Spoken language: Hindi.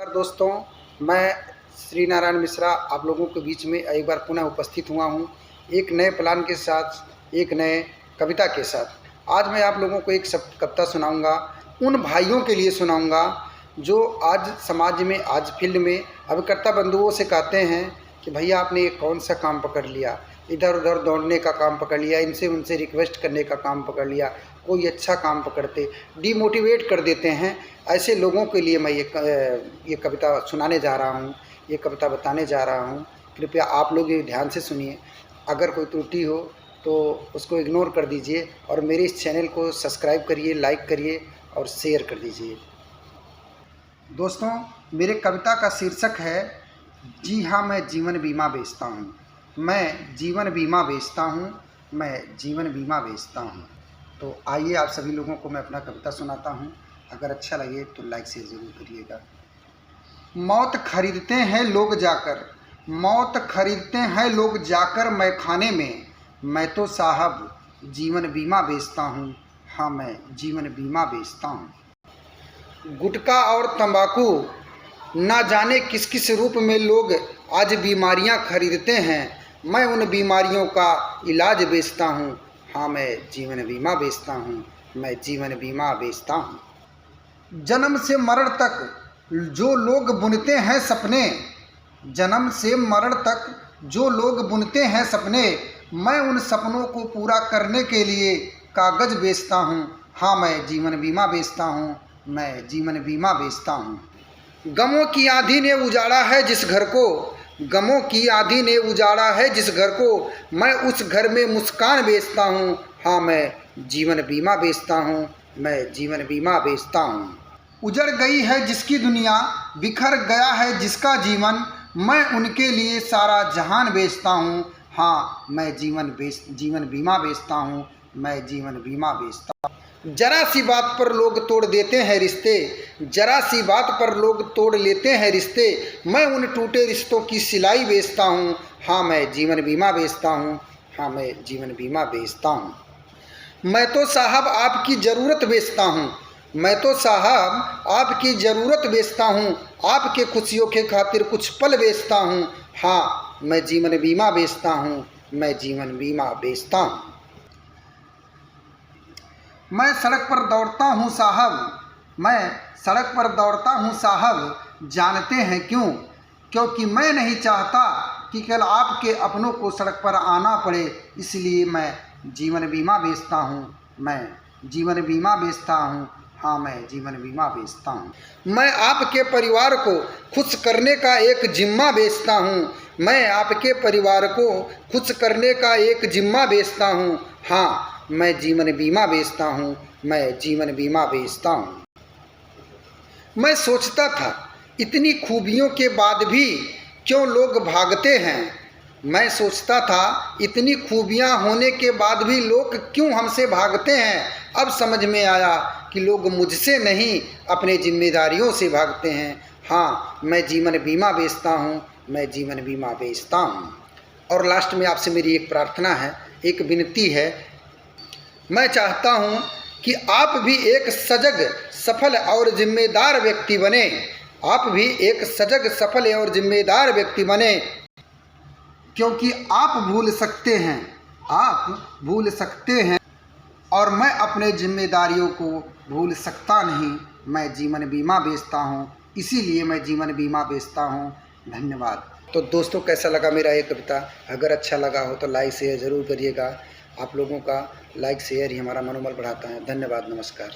नमस्कार दोस्तों, मैं श्री नारायण मिश्रा आप लोगों के बीच में एक बार पुनः उपस्थित हुआ हूँ एक नए प्लान के साथ, एक नए कविता के साथ। आज मैं आप लोगों को एक कविता सुनाऊंगा, उन भाइयों के लिए सुनाऊंगा जो आज समाज में, आज फील्ड में अभिकर्ता बंधुओं से कहते हैं कि भैया आपने ये कौन सा काम पकड़ लिया, इधर उधर दौड़ने का काम पकड़ लिया, इनसे उनसे रिक्वेस्ट करने का काम पकड़ लिया, कोई अच्छा काम पकड़ते, डिमोटिवेट कर देते हैं। ऐसे लोगों के लिए मैं ये कविता सुनाने जा रहा हूँ, ये कविता बताने जा रहा हूँ। कृपया आप लोग ये ध्यान से सुनिए। अगर कोई त्रुटि हो तो उसको इग्नोर कर दीजिए और मेरे इस चैनल को सब्सक्राइब करिए, लाइक करिए और शेयर कर दीजिए। दोस्तों, मेरे कविता का शीर्षक है जी हाँ मैं जीवन बीमा बेचता हूँ। मैं जीवन बीमा बेचता हूँ, मैं जीवन बीमा बेचता हूँ। तो आइए आप सभी लोगों को मैं अपना कविता सुनाता हूँ। अगर अच्छा लगे तो लाइक शेयर ज़रूर करिएगा। मौत खरीदते हैं लोग जाकर, मौत खरीदते हैं लोग जाकर मैं खाने में, मैं तो साहब जीवन बीमा बेचता हूँ। हाँ, मैं जीवन बीमा बेचता हूँ। गुटखा और तंबाकू ना जाने किस किस रूप में लोग आज बीमारियां खरीदते हैं, मैं उन बीमारियों का इलाज बेचता हूँ। हाँ, मैं जीवन बीमा बेचता हूँ, मैं जीवन बीमा बेचता हूँ। जन्म से मरण तक जो लोग बुनते हैं सपने, जन्म से मरण तक जो लोग बुनते हैं सपने, मैं उन सपनों को पूरा करने के लिए कागज़ बेचता हूँ। हाँ, मैं जीवन बीमा बेचता हूँ, मैं जीवन बीमा बेचता हूँ। गमों की आंधी ने उजाड़ा है जिस घर को, गमों की आंधी ने उजाड़ा है जिस घर को, मैं उस घर में मुस्कान बेचता हूँ। हाँ, मैं जीवन बीमा बेचता हूँ, मैं जीवन बीमा बेचता हूँ। उजड़ गई है जिसकी दुनिया, बिखर गया है जिसका जीवन, मैं उनके लिए सारा जहान बेचता हूँ। हाँ, मैं जीवन बीमा बेचता हूँ, मैं जीवन बीमा बेचता हूँ। जरा सी बात पर लोग तोड़ देते हैं रिश्ते, जरा सी बात पर लोग तोड़ लेते हैं रिश्ते, मैं उन टूटे रिश्तों की सिलाई बेचता हूँ। हाँ, मैं जीवन बीमा बेचता हूँ, हाँ, मैं जीवन बीमा बेचता हूँ। मैं तो साहब आपकी ज़रूरत बेचता हूँ, मैं तो साहब आपकी ज़रूरत बेचता हूँ, आपके खुशियों के खातिर कुछ पल बेचता हूँ। हाँ, मैं जीवन बीमा बेचता हूँ, मैं जीवन बीमा बेचता हूँ। मैं सड़क पर दौड़ता हूँ साहब, मैं सड़क पर दौड़ता हूँ साहब, जानते हैं क्यों? क्योंकि मैं नहीं चाहता कि कल आपके अपनों को सड़क पर आना पड़े, इसलिए मैं जीवन बीमा बेचता हूँ, मैं जीवन बीमा बेचता हूँ। हाँ, मैं जीवन बीमा बेचता हूँ। मैं आपके परिवार को खुश करने का एक जिम्मा बेचता हूँ, मैं आपके परिवार को खुश करने का एक जिम्मा बेचता हूँ। हाँ, मैं जीवन बीमा बेचता हूँ, मैं जीवन बीमा बेचता हूँ। मैं सोचता था इतनी खूबियों के बाद भी क्यों लोग भागते हैं, मैं सोचता था इतनी खूबियाँ होने के बाद भी लोग क्यों हमसे भागते हैं। अब समझ में आया कि लोग मुझसे नहीं अपने जिम्मेदारियों से भागते हैं। हाँ, मैं जीवन बीमा बेचता हूँ, मैं जीवन बीमा बेचता हूँ। और लास्ट में आपसे मेरी एक प्रार्थना है, एक विनती है। मैं चाहता हूँ कि आप भी एक सजग, सफल और जिम्मेदार व्यक्ति बने, आप भी एक सजग, सफल और जिम्मेदार व्यक्ति बने, क्योंकि आप भूल सकते हैं, आप भूल सकते हैं और मैं अपने जिम्मेदारियों को भूल सकता नहीं। मैं जीवन बीमा बेचता हूँ, इसीलिए मैं जीवन बीमा बेचता हूँ। धन्यवाद। तो दोस्तों, कैसा लगा मेरा ये कविता? अगर अच्छा लगा हो तो लाइक शेयर ज़रूर करिएगा। आप लोगों का लाइक शेयर ही हमारा मनोबल बढ़ाता है। धन्यवाद, नमस्कार।